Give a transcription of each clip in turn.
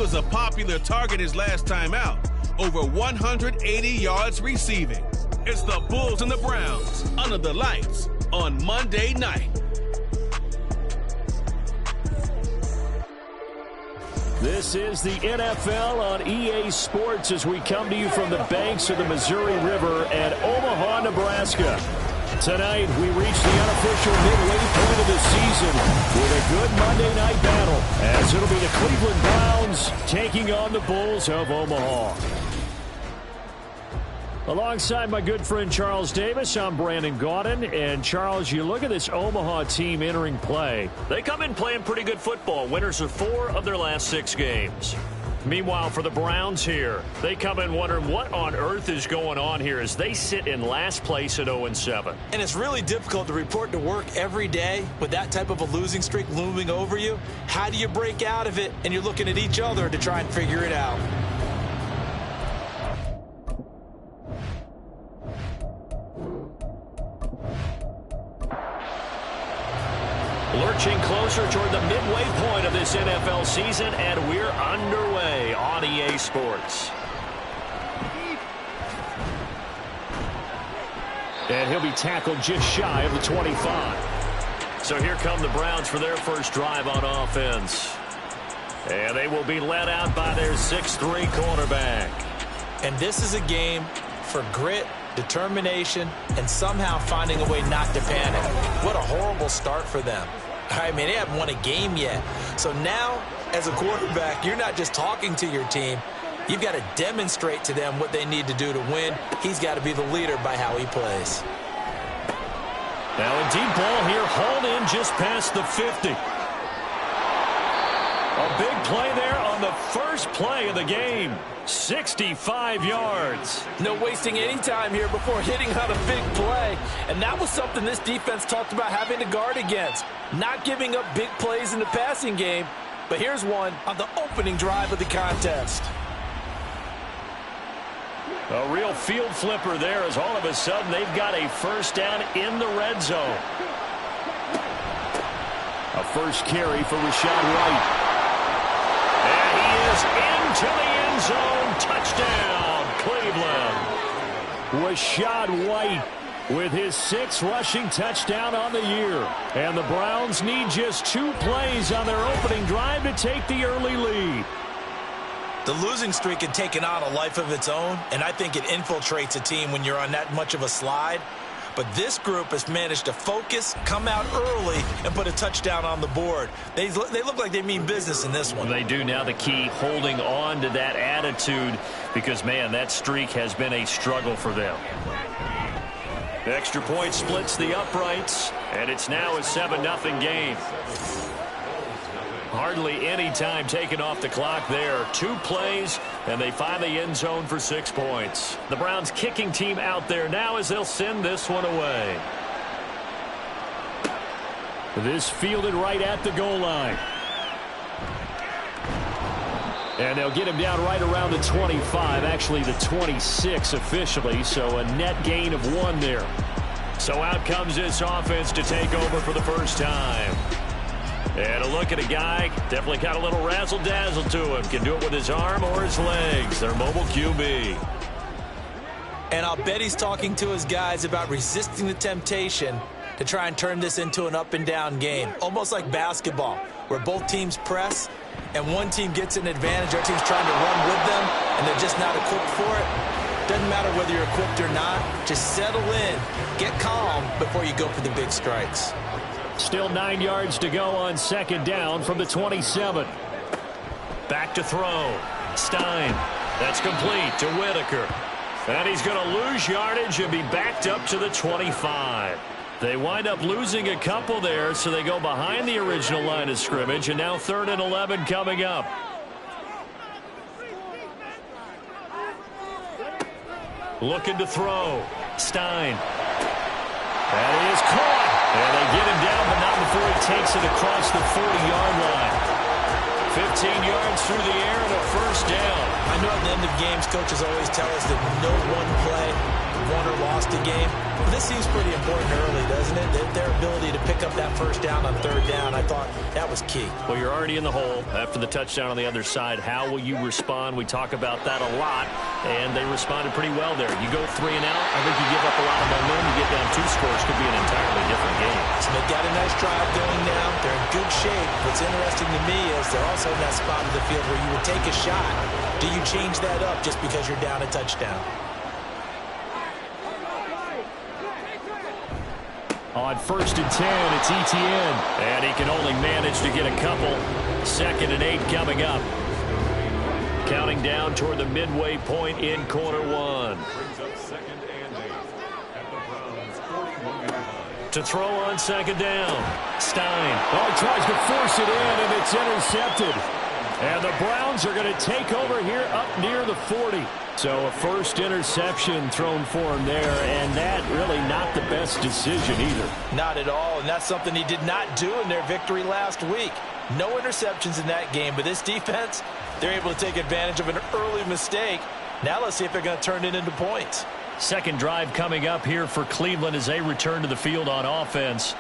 was a popular target his last time out. Over 180 yards receiving. It's the Bulls and the Browns under the lights on Monday night. This is the NFL on EA Sports as we come to you from the banks of the Missouri River at Omaha, Nebraska. Tonight, we reach the unofficial midway point of the season with a good Monday night battle, as it'll be the Cleveland Browns taking on the Bulls of Omaha. Alongside my good friend Charles Davis, I'm Brandon Gaudin. And Charles, you look at this Omaha team entering play. They come in playing pretty good football. Winners of 4 of their last 6 games. Meanwhile, for the Browns here, they come in wondering what on earth is going on here as they sit in last place at 0-7. And it's really difficult to report to work every day with that type of a losing streak looming over you. How do you break out of it? And you're looking at each other to try and figure it out. Lurching closer toward the midway point of this NFL season, and we're underway on EA Sports. And he'll be tackled just shy of the 25. So here come the Browns for their first drive on offense. And they will be led out by their 6'3" quarterback. And this is a game for grit, determination, and somehow finding a way not to panic. What a horrible start for them. I mean, they haven't won a game yet. So now, as a quarterback, you're not just talking to your team. You've got to demonstrate to them what they need to do to win. He's got to be the leader by how he plays. Now a deep ball here, hauled in just past the 50. A big play there on the first play of the game. 65 yards. No wasting any time here before hitting on a big play. And that was something this defense talked about having to guard against. Not giving up big plays in the passing game. But here's one on the opening drive of the contest. A real field flipper there as all of a sudden they've got a first down in the red zone. A first carry for Rashad White. And he is into the end zone. Touchdown, Cleveland. Rashad White with his 6th rushing touchdown on the year. And the Browns need just 2 plays on their opening drive to take the early lead. The losing streak had taken on a life of its own, and I think it infiltrates a team when you're on that much of a slide. But this group has managed to focus, come out early, and put a touchdown on the board. They look like they mean business in this one. They do. Now the key, holding on to that attitude, because, man, that streak has been a struggle for them. The extra point splits the uprights, and it's now a 7-0 game. Hardly any time taken off the clock there. 2 plays, and they find the end zone for 6 points. The Browns kicking team out there now as they'll send this one away. This fielded right at the goal line. And they'll get him down right around the 25, actually the 26 officially, so a net gain of 1 there. So out comes this offense to take over for the first time. And a look at a guy, definitely got a little razzle-dazzle to him. Can do it with his arm or his legs. Their mobile QB. And I'll bet he's talking to his guys about resisting the temptation to try and turn this into an up-and-down game. Almost like basketball, where both teams press, and one team gets an advantage. Our team's trying to run with them, and they're just not equipped for it. Doesn't matter whether you're equipped or not. Just settle in, get calm before you go for the big strikes. Still 9 yards to go on 2nd down from the 27. Back to throw. Stein. That's complete to Whitaker. And he's going to lose yardage and be backed up to the 25. They wind up losing a couple there, so they go behind the original line of scrimmage, and now 3rd and 11 coming up. Looking to throw. Stein. That is caught. And they get him down, but not before he takes it across the 40-yard line. 15 yards through the air and a first down. I know at the end of games, coaches always tell us that no one play won or lost a game. But this seems pretty important early, doesn't it? Their ability to pick up that first down on third down, I thought that was key. Well, you're already in the hole after the touchdown on the other side. How will you respond? We talk about that a lot, and they responded pretty well there. You go 3 and out, I think you give up a lot of momentum. You get down 2 scores, could be an entirely different game. So they've got a nice drive going now. They're in good shape. What's interesting to me is they're also in that spot of the field where you would take a shot. Do you change that up just because you're down a touchdown? On 1st and 10, it's Etienne. And he can only manage to get a couple. 2nd and 8 coming up. Counting down toward the midway point in quarter 1. To throw on 2nd down. Stein. Oh, he tries to force it in, and it's intercepted. And the Browns are going to take over here up near the 40. So a first interception thrown for him there, and that really not the best decision either. Not at all, and that's something he did not do in their victory last week. No interceptions in that game, but this defense, they're able to take advantage of an early mistake. Now let's see if they're going to turn it into points. Second drive coming up here for Cleveland as they return to the field on offense.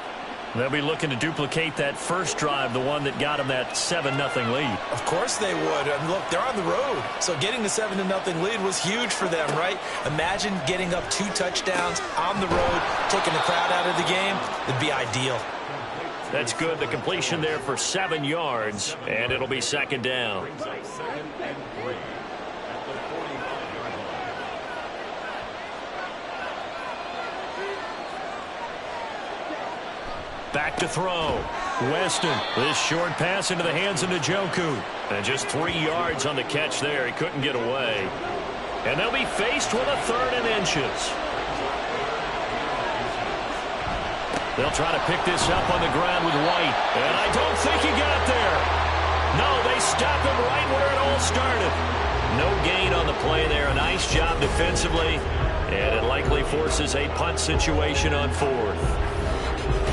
They'll be looking to duplicate that first drive, the one that got them that 7-0 lead. Of course they would. And look, they're on the road. So getting the 7-0 lead was huge for them, right? Imagine getting up 2 touchdowns on the road, taking the crowd out of the game. It'd be ideal. That's good. The completion there for 7 yards, and it'll be 2nd down. Back to throw. Weston. This short pass into the hands of Njoku. And just 3 yards on the catch there. He couldn't get away. And they'll be faced with a 3rd and inches. They'll try to pick this up on the ground with White. And I don't think he got there. No, they stop him right where it all started. No gain on the play there. A nice job defensively. And it likely forces a punt situation on 4th.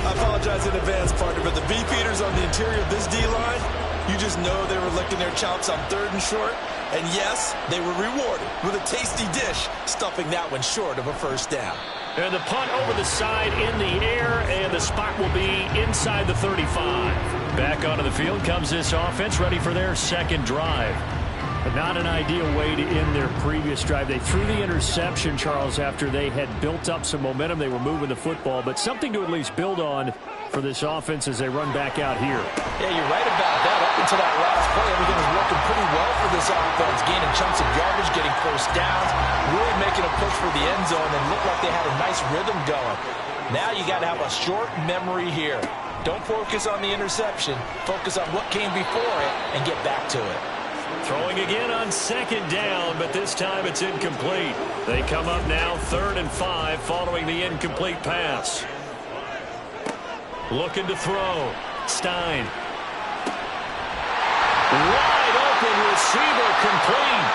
I apologize in advance, partner, but the beefeaters on the interior of this D-line, you just know they were licking their chops on 3rd and short. And yes, they were rewarded with a tasty dish, stuffing that one short of a first down. And the punt over the side in the air, and the spot will be inside the 35. Back onto the field comes this offense, ready for their 2nd drive. But not an ideal way to end their previous drive. They threw the interception, Charles, after they had built up some momentum. They were moving the football, but something to at least build on for this offense as they run back out here. Yeah, you're right about that. Up until that last play, everything was working pretty well for this offense, gaining chunks of yardage, getting first downs, really making a push for the end zone, and looked like they had a nice rhythm going. Now you got to have a short memory here. Don't focus on the interception. Focus on what came before it and get back to it. Throwing again on 2nd down, but this time it's incomplete. They come up now 3rd and 5 following the incomplete pass. Looking to throw. Stein. Wide open receiver complete.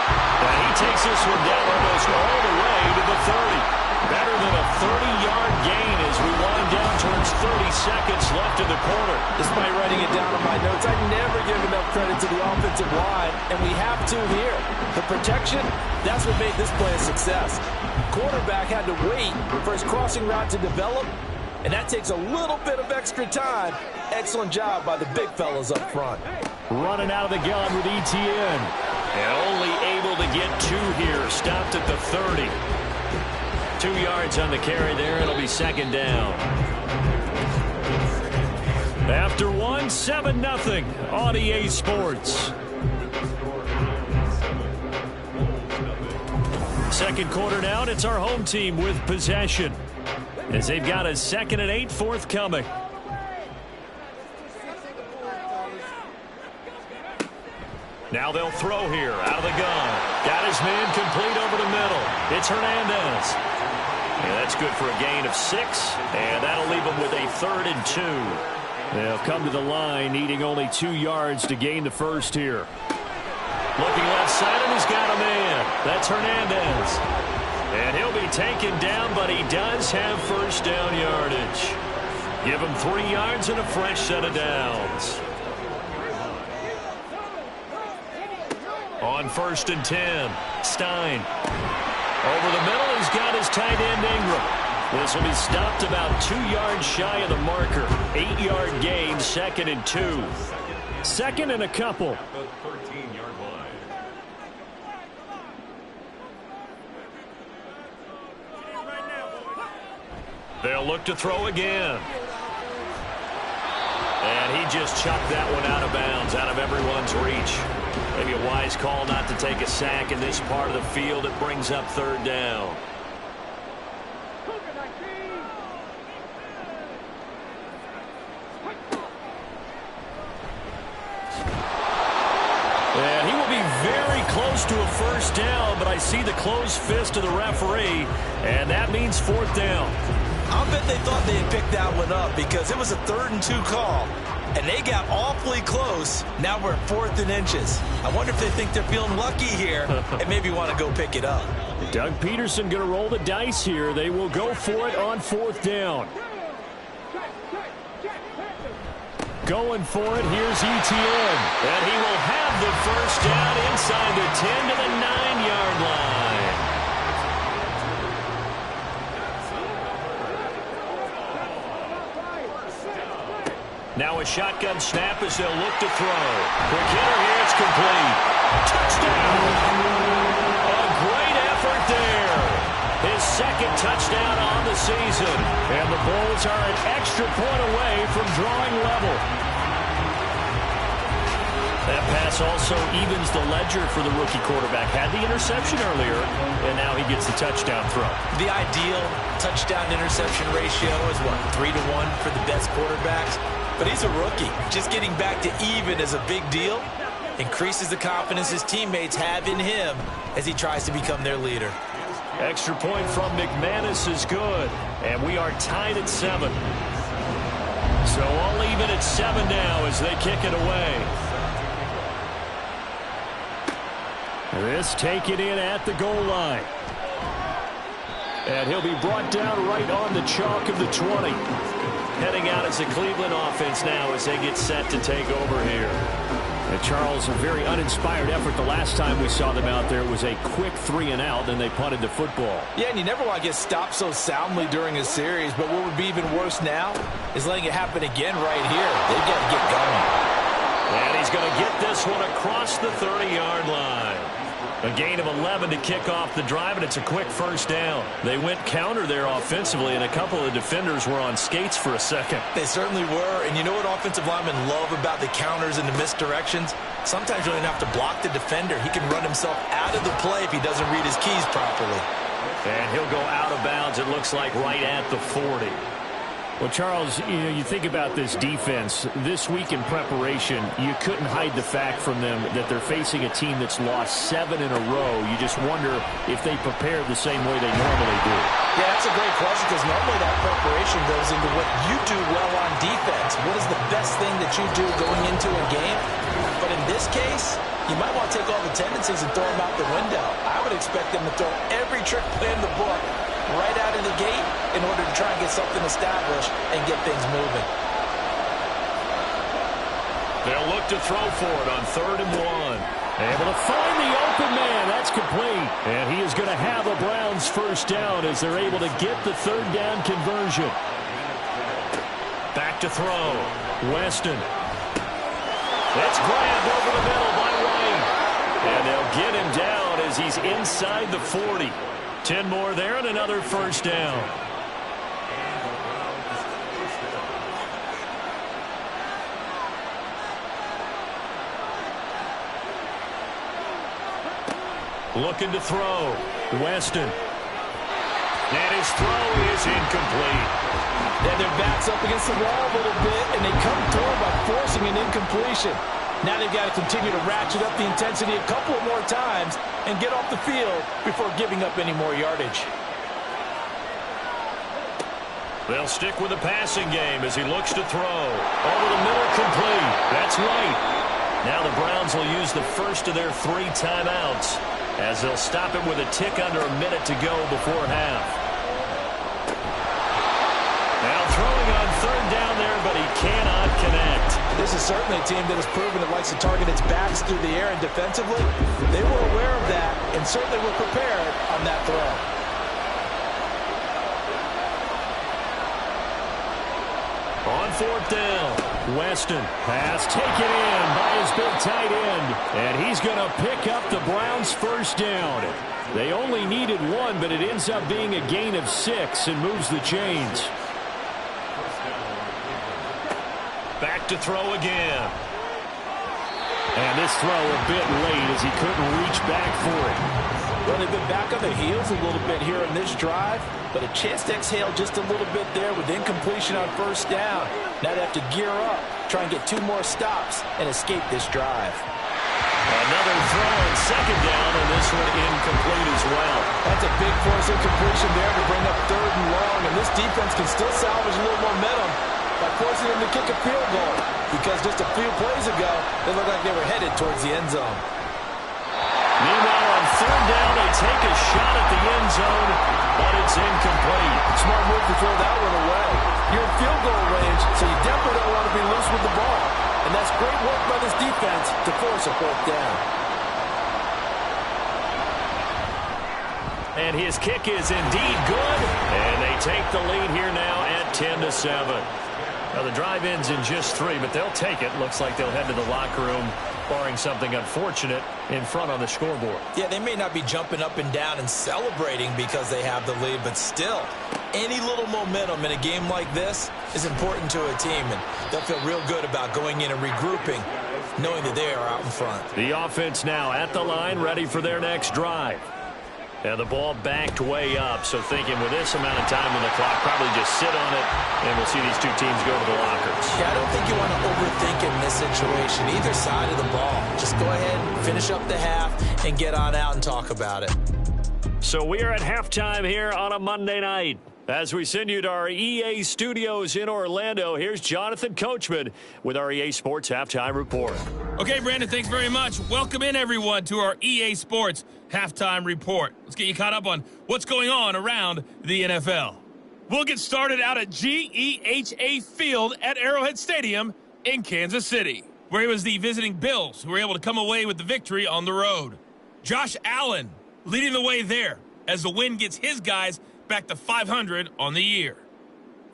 And he takes this one down almost all the way to the 30. Better than a 30-yard gain as we wind down towards 30 seconds left in the quarter. Despite writing it down on my notes, I never give enough credit to the offensive line, and we have to here. The protection, that's what made this play a success. Quarterback had to wait for his crossing route to develop, and that takes a little bit of extra time. Excellent job by the big fellas up front. Running out of the gun with Etienne. And only able to get 2 here. Stopped at the 30. 2 yards on the carry there. It'll be 2nd down. After 1, 7-0 on EA Sports. Second quarter now, it's our home team with possession, as they've got a 2nd and 8 forthcoming. Now they'll throw here out of the gun. Got his man complete over the middle. It's Hernandez. And that's good for a gain of 6, and that'll leave them with a 3rd and 2. They'll come to the line, needing only 2 yards to gain the first here. Looking left side, and he's got a man. That's Hernandez. And he'll be taken down, but he does have first down yardage. Give him 3 yards and a fresh set of downs. On 1st and 10, Stein. Over the middle, he's got his tight end Ingram. This will be stopped about 2 yards shy of the marker. 8-yard gain, 2nd and 2. 2nd and a couple. They'll look to throw again. And he just chucked that one out of bounds, out of everyone's reach. Maybe a wise call not to take a sack in this part of the field. It brings up 3rd down. And he will be very close to a 1st down, but I see the closed fist of the referee, and that means 4th down. I'll bet they thought they had picked that one up because it was a 3rd and 2 call, and they got awfully close. Now we're at 4th and inches. I wonder if they think they're feeling lucky here and maybe want to go pick it up. Doug Peterson going to roll the dice here. They will go for it on 4th down. Going for it, here's Etienne. And he will have the 1st down inside the 10 to the 9-yard line. Now a shotgun snap as they'll look to throw. Quick hitter here, it's complete. Touchdown! A great effort there. His 2nd touchdown on the season. And the Bulls are an extra point away from drawing level. That pass also evens the ledger for the rookie quarterback. Had the interception earlier, and now he gets the touchdown throw. The ideal touchdown-interception ratio is, what, 3 to 1 for the best quarterbacks? But he's a rookie. Just getting back to even is a big deal. Increases the confidence his teammates have in him as he tries to become their leader. Extra point from McManus is good. And we are tied at 7. So all even at 7 now as they kick it away. This taken in at the goal line. And he'll be brought down right on the chalk of the 20. Heading out as a Cleveland offense now as they get set to take over here. And Charles, a very uninspired effort the last time we saw them out there. It was a quick 3-and-out, then they punted the football. Yeah, and you never want to get stopped so soundly during a series, but what would be even worse now is letting it happen again right here. They've got to get going. And he's going to get this one across the 30-yard line. A gain of 11 to kick off the drive, and it's a quick 1st down. They went counter there offensively, and a couple of defenders were on skates for a second. They certainly were, and you know what offensive linemen love about the counters and the misdirections? Sometimes you don't even have to block the defender. He can run himself out of the play if he doesn't read his keys properly. And he'll go out of bounds, it looks like, right at the 40. Well, Charles, you think about this defense. This week in preparation, you couldn't hide the fact from them that they're facing a team that's lost 7 in a row. You just wonder if they prepared the same way they normally do. Yeah, that's a great question because normally that preparation goes into what you do well on defense. What is the best thing that you do going into a game? But in this case, you might want to take all the tendencies and throw them out the window. I would expect them to throw every trick play in the book right out of the gate in order to try and get something established and get things moving. They'll look to throw for it on 3rd and 1. Able to find the open man. That's complete. And he is going to have a Browns 1st down as they're able to get the 3rd down conversion. Back to throw. Weston. That's grabbed over the middle by White. And they'll get him down as he's inside the 40. 10 more there and another 1st down. Looking to throw. Weston. And his throw is incomplete. Yeah, their back's up against the wall a little bit, and they come through by forcing an incompletion. Now they've got to continue to ratchet up the intensity a couple of more times and get off the field before giving up any more yardage. They'll stick with the passing game as he looks to throw. Over the middle, complete. That's right. Now the Browns will use the first of their 3 timeouts as they'll stop it with a tick under a minute to go before half. Now throwing on 3rd down there, but he cannot connect. This is certainly a team that has proven it likes to target its backs through the air, and defensively, they were aware of that and certainly were prepared on that throw. On fourth down, Weston. Pass taken in by his big tight end. And he's going to pick up the Browns' first down. They only needed one, but it ends up being a gain of 6 and moves the chains. Back to throw again. And this throw a bit late as he couldn't reach back for it. Well, they've been back on their heels a little bit here in this drive, but a chance to exhale just a little bit there with incompletion on first down. Now they have to gear up, try and get 2 more stops, and escape this drive. Another throw on second down, and this one incomplete as well. That's a big force incompletion there to bring up 3rd and long, and this defense can still salvage a little momentum by forcing them to kick a field goal, because just a few plays ago, they looked like they were headed towards the end zone. Meanwhile, on 3rd down, they take a shot at the end zone, but it's incomplete. Smart move to throw that one away. You're in field goal range, so you definitely don't want to be loose with the ball. And that's great work by this defense to force a 4th down. And his kick is indeed good, and they take the lead here now at 10-7. Now, the drive ends in just 3, but they'll take it. Looks like they'll head to the locker room, barring something unfortunate in front on the scoreboard. Yeah, they may not be jumping up and down and celebrating because they have the lead, but still, any little momentum in a game like this is important to a team, and they'll feel real good about going in and regrouping, knowing that they are out in front. The offense now at the line, ready for their next drive. And the ball backed way up, so thinking with this amount of time on the clock, probably just sit on it, and we'll see these two teams go to the lockers. Yeah, I don't think you want to overthink in this situation, either side of the ball. Just go ahead, finish up the half, and get on out and talk about it. So we are at halftime here on a Monday night. As we send you to our EA studios in Orlando, here's Jonathan Coachman with our EA Sports Halftime Report. Okay, Brandon, thanks very much. Welcome in, everyone, to our EA Sports Halftime Report. Let's get you caught up on what's going on around the NFL. We'll get started out at GEHA Field at Arrowhead Stadium in Kansas City, where it was the visiting Bills who were able to come away with the victory on the road. Josh Allen leading the way there as the win gets his guys back to 500 on the year.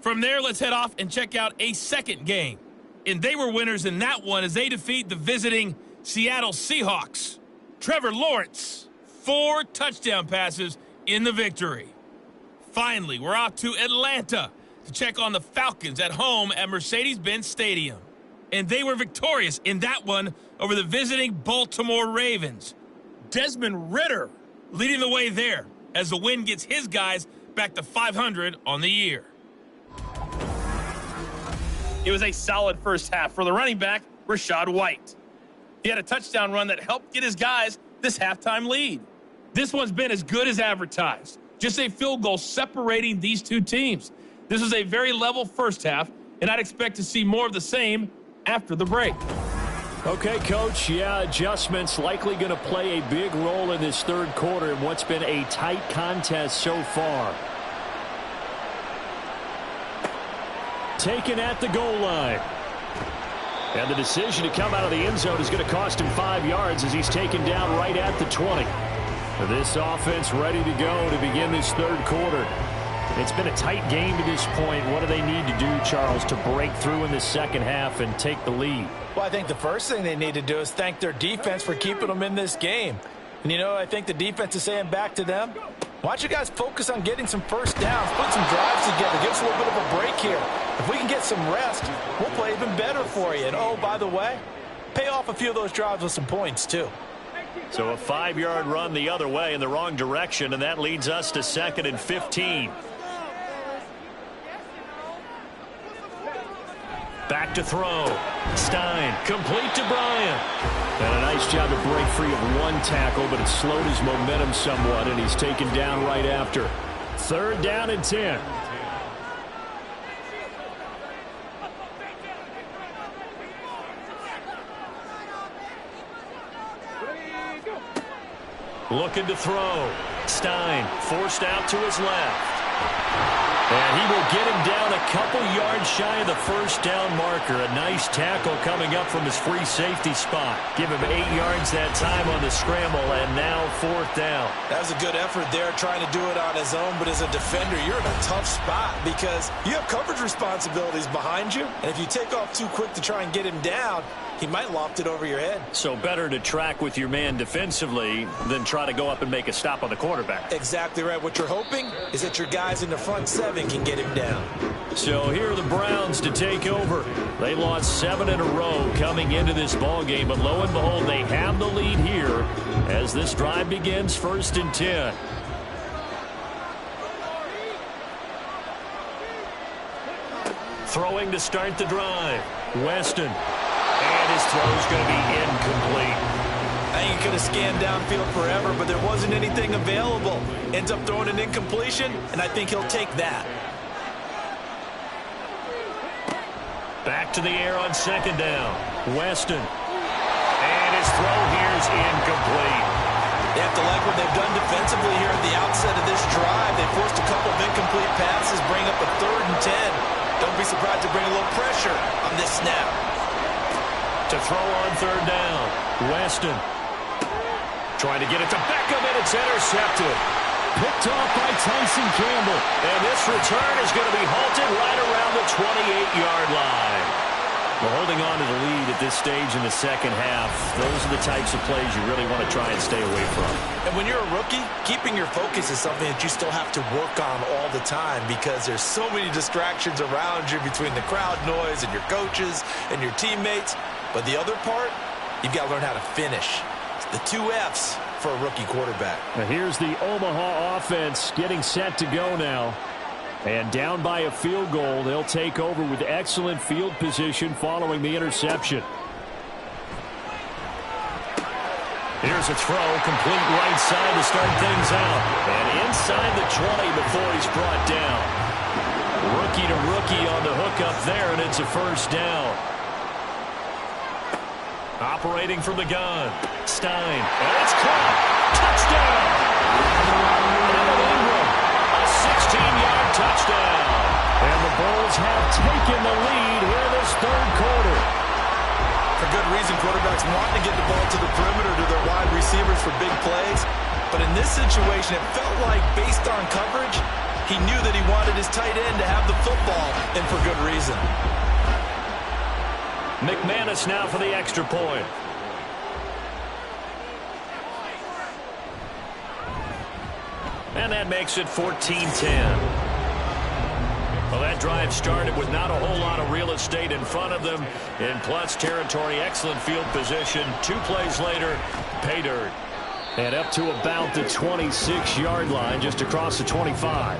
From there, let's head off and check out a second game. And they were winners in that one as they defeat the visiting Seattle Seahawks. Trevor Lawrence, 4 touchdown passes in the victory. Finally, we're off to Atlanta to check on the Falcons at home at Mercedes-Benz Stadium. And they were victorious in that one over the visiting Baltimore Ravens. Desmond Ridder leading the way there as the win gets his guys back to 500 on the year. It was a solid first half for the running back, Rachaad White. He had a touchdown run that helped get his guys this halftime lead. This one's been as good as advertised. Just a field goal separating these two teams. This was a very level first half, and I'd expect to see more of the same after the break. Okay, Coach, yeah, adjustments likely going to play a big role in this third quarter in what's been a tight contest so far. Taken at the goal line. And the decision to come out of the end zone is going to cost him 5 yards as he's taken down right at the 20. This offense ready to go to begin this third quarter. It's been a tight game to this point. What do they need to do, Charles, to break through in the second half and take the lead? Well, I think the first thing they need to do is thank their defense for keeping them in this game. And, you know, I think the defense is saying back to them, why don't you guys focus on getting some first downs, put some drives together, give us a little bit of a break here. If we can get some rest, we'll play even better for you. And, oh, by the way, pay off a few of those drives with some points, too. So a 5-yard run the other way in the wrong direction, and that leads us to 2nd and 15. Back to throw. Stein, complete to Bryant. And a nice job to break free of one tackle, but it slowed his momentum somewhat, and he's taken down right after. 3rd down and 10. Looking to throw. Stein forced out to his left. And he will get him down a couple yards shy of the first down marker. A nice tackle coming up from his free safety spot. Give him 8 yards that time on the scramble, and now 4th down. That was a good effort there, trying to do it on his own. But as a defender, you're in a tough spot because you have coverage responsibilities behind you. And if you take off too quick to try and get him down, he might loft it over your head. So better to track with your man defensively than try to go up and make a stop on the quarterback. Exactly right. What you're hoping is that your guys in the front 7 can get him down. So here are the Browns to take over. They lost 7 in a row coming into this ball game, but lo and behold, they have the lead here as this drive begins. 1st and 10. Throwing to start the drive. Weston. And his throw is going to be incomplete. I think he could have scanned downfield forever, but there wasn't anything available. Ends up throwing an incompletion, and I think he'll take that. Back to the air on 2nd down. Weston. And his throw here is incomplete. They have to like what they've done defensively here at the outset of this drive. They forced a couple of incomplete passes, bring up a 3rd and 10. Don't be surprised to bring a little pressure on this snap. To throw on 3rd down. Weston. Trying to get it to Beckham, and it's intercepted. Picked off by Tyson Campbell. And this return is going to be halted right around the 28-yard line. Well, holding on to the lead at this stage in the second half, those are the types of plays you really want to try and stay away from. And when you're a rookie, keeping your focus is something that you still have to work on all the time because there's so many distractions around you between the crowd noise and your coaches and your teammates. But the other part, you've got to learn how to finish. It's the 2 F's for a rookie quarterback. Now here's the Omaha offense getting set to go now. And down by a field goal, they'll take over with excellent field position following the interception. Here's a throw, complete right side to start things out. And inside the 20 before he's brought down. Rookie to rookie on the hook up there, and it's a 1st down. Operating from the gun. Stein. And it's caught. Touchdown. Evan Ingram. A 16-yard touchdown. And the Bulls have taken the lead here in this 3rd quarter. For good reason, quarterbacks want to get the ball to the perimeter to their wide receivers for big plays. But in this situation, it felt like based on coverage, he knew that he wanted his tight end to have the football, and for good reason. McManus now for the extra point. And that makes it 14-10. Well, that drive started with not a whole lot of real estate in front of them. In plus territory, excellent field position. 2 plays later, pay dirt. And up to about the 26-yard line, just across the 25.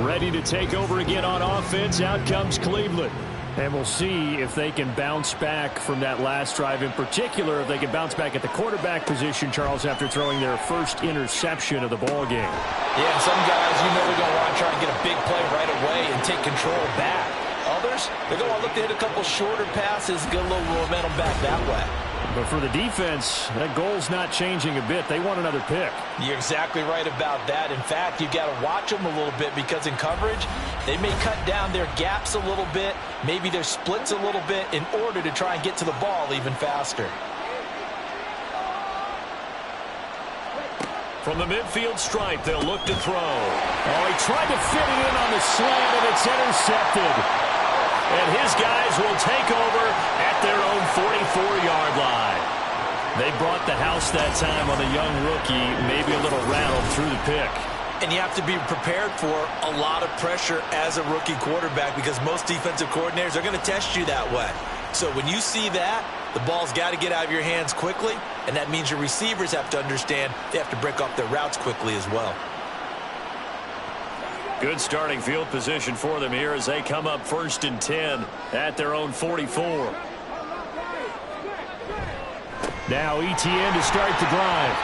Ready to take over again on offense. Out comes Cleveland. And we'll see if they can bounce back from that last drive, in particular, if they can bounce back at the quarterback position, Charles, after throwing their first interception of the ball game. Yeah, and some guys, you know they're going to want to try and get a big play right away and take control back. Others, they're going to look to hit a couple shorter passes, get a little momentum back that way. But for the defense, that goal's not changing a bit. They want another pick. You're exactly right about that. In fact, you've got to watch them a little bit because in coverage, they may cut down their gaps a little bit, maybe their splits a little bit in order to try and get to the ball even faster. From the midfield stripe, they'll look to throw. Oh, he tried to fit it in on the slant, and it's intercepted. And his guys will take over at their own 44-yard line. They brought the house that time on the young rookie, maybe a little rattled through the pick. And you have to be prepared for a lot of pressure as a rookie quarterback because most defensive coordinators are going to test you that way. So when you see that, the ball's got to get out of your hands quickly, and that means your receivers have to understand they have to break off their routes quickly as well. Good starting field position for them here as they come up 1st and 10 at their own 44. Now ETN to start the drive.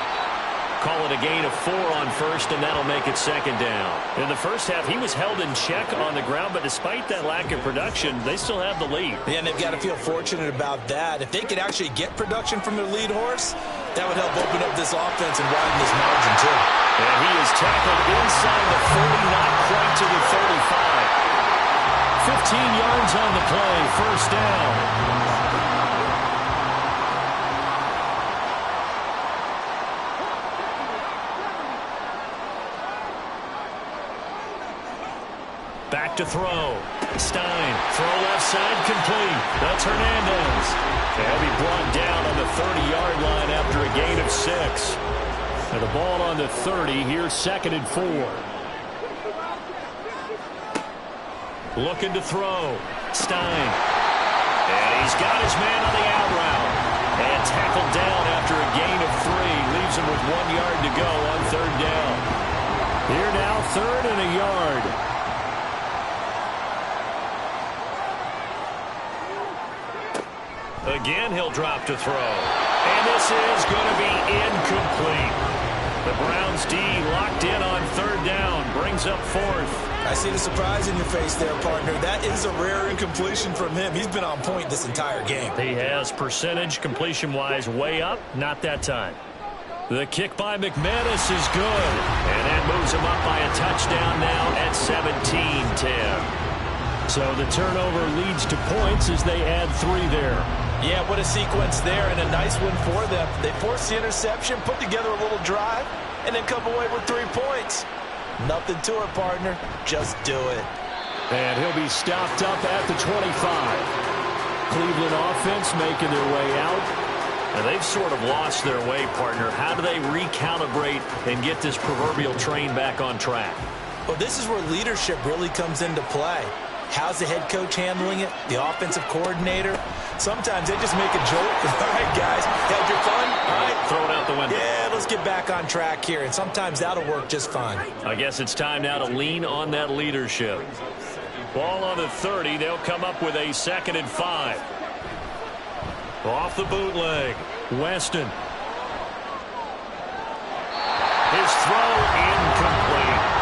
call it a gain of 4 on first, and that'll make it second down. In the first half, he was held in check on the ground, but despite that lack of production, they still have the lead. Yeah, and they've got to feel fortunate about that. If they could actually get production from their lead horse, that would help open up this offense and widen this margin, too. And he is tackled inside the 40, not quite to the 35. 15 yards on the play, first down. Back to throw. Stein, throw left side, complete. That's Hernandez. They'll be brought down on the 30-yard line after a gain of 6. And the ball on the 30, here's 2nd and 4. Looking to throw. Stein. And he's got his man on the out route. And tackled down after a gain of 3. Leaves him with 1 yard to go on 3rd down. Here now, 3rd and a yard. Again, he'll drop to throw. And this is going to be incomplete. The Browns D locked in on 3rd down. Brings up 4th. I see the surprise in your face there, partner. That is a rare incompletion from him. He's been on point this entire game. He has percentage completion-wise way up. Not that time. The kick by McManus is good. And that moves him up by a touchdown now at 17-10. So the turnover leads to points as they add 3 there. Yeah, what a sequence there, and a nice one for them. They forced the interception, put together a little drive, and then come away with 3 points. Nothing to it, partner. Just do it. And he'll be stopped up at the 25. Cleveland offense making their way out. And they've sort of lost their way, partner. How do they recalibrate and get this proverbial train back on track? Well, this is where leadership really comes into play. How's the head coach handling it? The offensive coordinator? Sometimes they just make a joke. All right, guys, had your fun? All right. Throw it out the window. Yeah, let's get back on track here. And sometimes that'll work just fine. I guess it's time now to lean on that leadership. Ball on the 30. They'll come up with a 2nd and 5. Off the bootleg. Weston. His throw incomplete.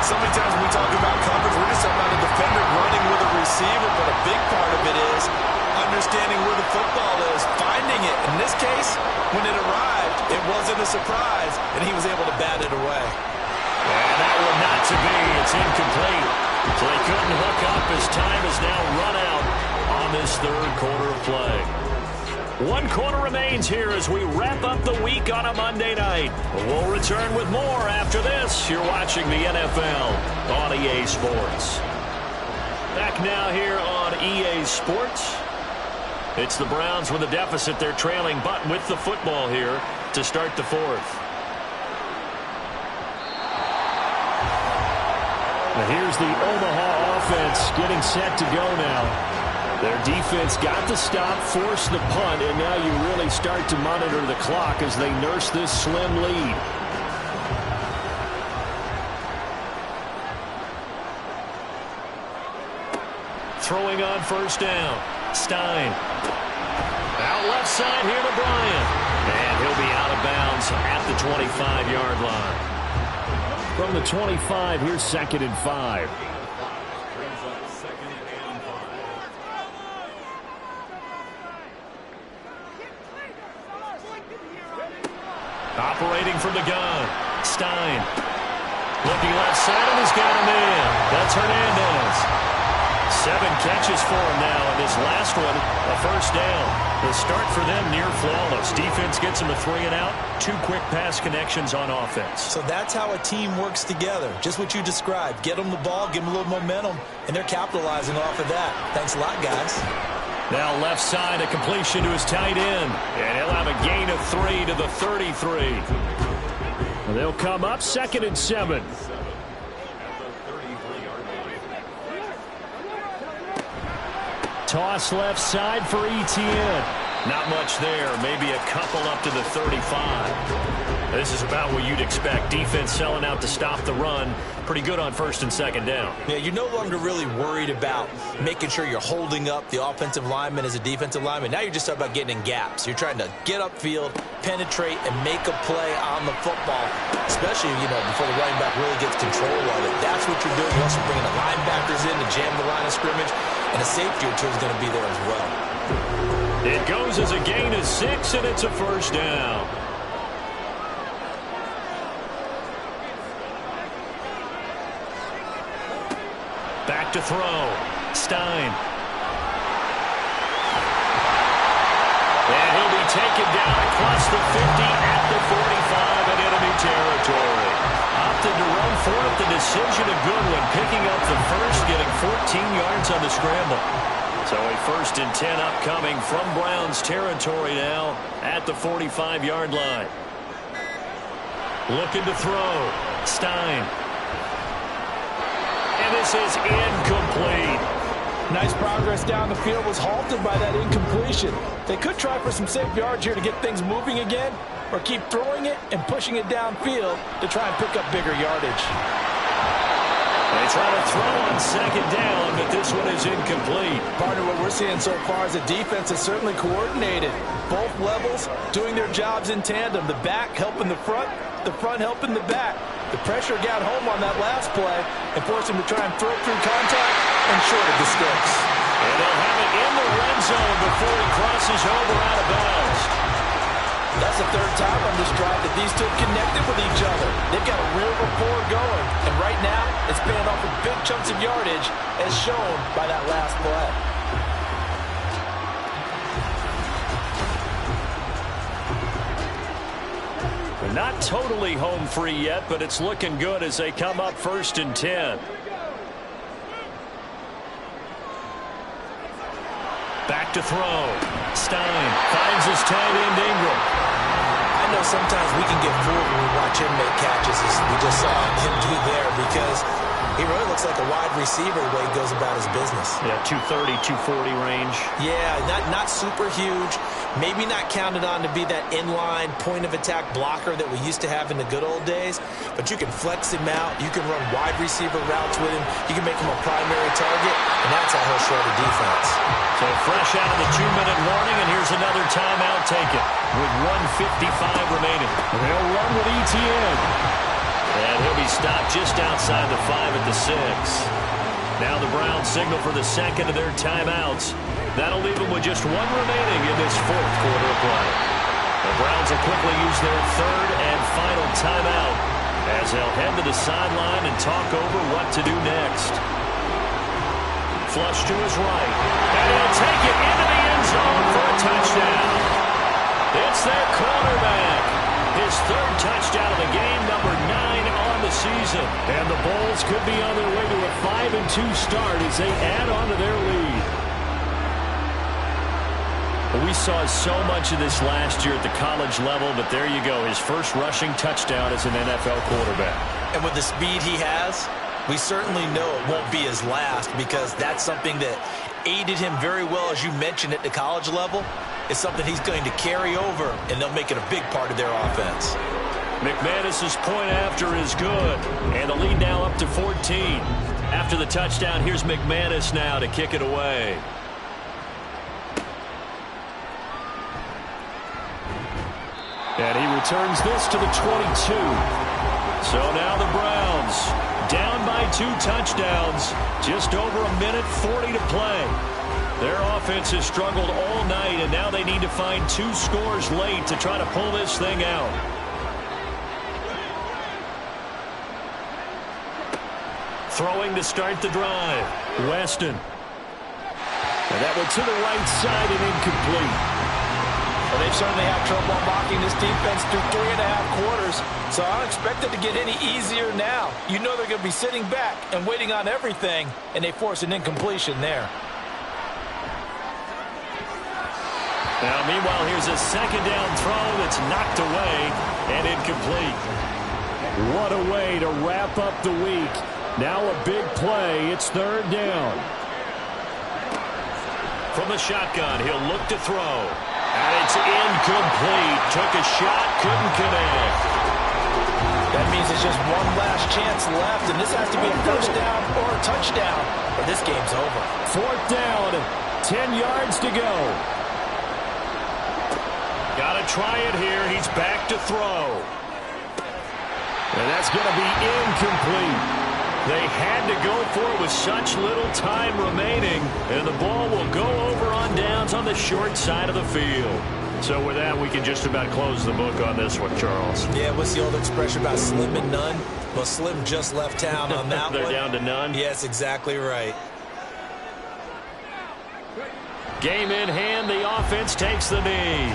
So many times when we talk about coverage, we're just talking about a defender running with a receiver, but a big part of it is understanding where the football is, finding it. In this case, when it arrived, it wasn't a surprise, and he was able to bat it away. And that one not to be. It's incomplete. So they couldn't hook up as time has now run out on this 3rd quarter of play. 1 quarter remains here as we wrap up the week on a Monday night. We'll return with more after this. You're watching the NFL on EA Sports. Back now here on EA Sports. It's the Browns with a deficit. They're trailing, but with the football here to start the 4th. Now here's the Omaha offense getting set to go now. Their defense got the stop, forced the punt, and now you really start to monitor the clock as they nurse this slim lead. Throwing on 1st down. Stein. Out left side here to Bryant. And he'll be out of bounds at the 25-yard line. From the 25, here's 2nd and 5. Operating from the gun. Stein. Looking left side, and he's got him in. That's Hernandez. 7 catches for him now, and this last one, a 1st down. The start for them near flawless. Defense gets them a 3 and out. 2 quick pass connections on offense. So that's how a team works together. Just what you described. Get them the ball, give them a little momentum, and they're capitalizing off of that. Thanks a lot, guys. Now left side, a completion to his tight end. And he'll have a gain of 3 to the 33. And they'll come up 2nd and 7. Toss left side for Etienne. Not much there. Maybe a couple up to the 35. This is about what you'd expect. Defense selling out to stop the run. pretty good on first and second down. Yeah, you're no longer really worried about making sure you're holding up the offensive lineman as a defensive lineman. Now you're just talking about getting in gaps. You're trying to get upfield, penetrate, and make a play on the football, especially, before the running back really gets control of it. That's what you're doing. You're also bringing the linebackers in to jam the line of scrimmage, and a safety or two is going to be there as well. It goes as a gain of 6, and it's a first down. Back to throw. Stein. And he'll be taken down across the 50 at the 45 in enemy territory. Opted to run for it. The decision a good one. Picking up the first, getting 14 yards on the scramble. So a first and 10 upcoming from Browns territory now at the 45-yard line. Looking to throw. Stein. And this is incomplete. Nice progress down the field, was halted by that incompletion. They could try for some safe yards here to get things moving again, or keep throwing it and pushing it downfield to try and pick up bigger yardage. They try to throw on second down, but this one is incomplete. Partner, what we're seeing so far is the defense is certainly coordinated. Both levels doing their jobs in tandem. The back helping the front helping the back. The pressure got home on that last play and forced him to try and throw through contact and shorted the sticks. And they'll have it in the red zone before he crosses over out of bounds. That's the third time on this drive that these two have connected with each other. They've got a real rapport going. And right now, it's paying off with big chunks of yardage as shown by that last play. They're not totally home free yet, but it's looking good as they come up first and 10. Back to throw. Stein finds his tight end Ingram. I know sometimes we can get fooled when we watch him make catches, as we just saw him do there, because he really looks like a wide receiver the way he goes about his business. Yeah, 230, 240 range. Yeah, not super huge. Maybe not counted on to be that inline point-of-attack blocker that we used to have in the good old days, but you can flex him out. You can run wide receiver routes with him. You can make him a primary target, and that's how he'll show the defense. So fresh out of the 2-minute warning, and here's another timeout taken with 1:55 remaining. They'll run with ETN. And he'll be stopped just outside the 5 at the 6. Now the Browns signal for the second of their timeouts. That'll leave them with just 1 remaining in this fourth quarter of play. The Browns will quickly use their third and final timeout as they'll head to the sideline and talk over what to do next. Flush to his right. And he'll take it into the end zone for a touchdown. It's their quarterback. His third touchdown of the game, number 9 on the season. And the Bulls could be on their way to a 5-2 start as they add on to their lead. We saw so much of this last year at the college level, but there you go. His first rushing touchdown as an NFL quarterback. And with the speed he has, we certainly know it won't be his last, because that's something that aided him very well, as you mentioned, at the college level. It's something he's going to carry over, and they'll make it a big part of their offense. McManus's point after is good, and the lead now up to 14. After the touchdown, here's McManus now to kick it away. And he returns this to the 22. So now the Browns down by 2 touchdowns. Just over 1:40 to play. Their offense has struggled all night, and now they need to find 2 scores late to try to pull this thing out. Throwing to start the drive. Weston. And that one to the right side and incomplete. Well, they've certainly had trouble unlocking this defense through 3.5 quarters, so I don't expect it to get any easier now. You know they're going to be sitting back and waiting on everything, and they force an incompletion there. Now, meanwhile, here's a second down throw that's knocked away and incomplete. What a way to wrap up the week. Now a big play. It's third down. From the shotgun, he'll look to throw. And it's incomplete. Took a shot, couldn't connect. That means means it's just one last chance left, and this has to be a first down or a touchdown, or this game's over. 4th down, 10 yards to go. Got to try it here. He's back to throw. And that's going to be incomplete. They had to go for it with such little time remaining, and the ball will go over on downs on the short side of the field. So with that, we can just about close the book on this one, Charles. Yeah, what's the old expression about slim and none? Well, Slim just left town on that They're one. down to none? Yes, exactly right. Game in hand, the offense takes the knee.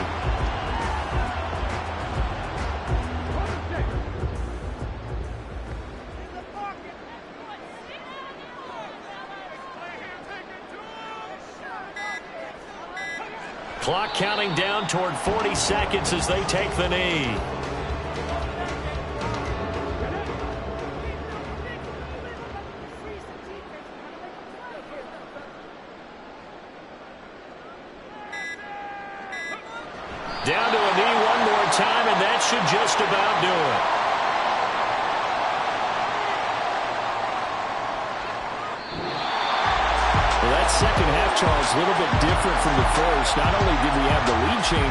Clock counting down toward 40 seconds as they take the knee. Down to a knee one more time, and that should just about do it. Well, that second half, Charles, a little bit different from the first. Not only did we have the lead change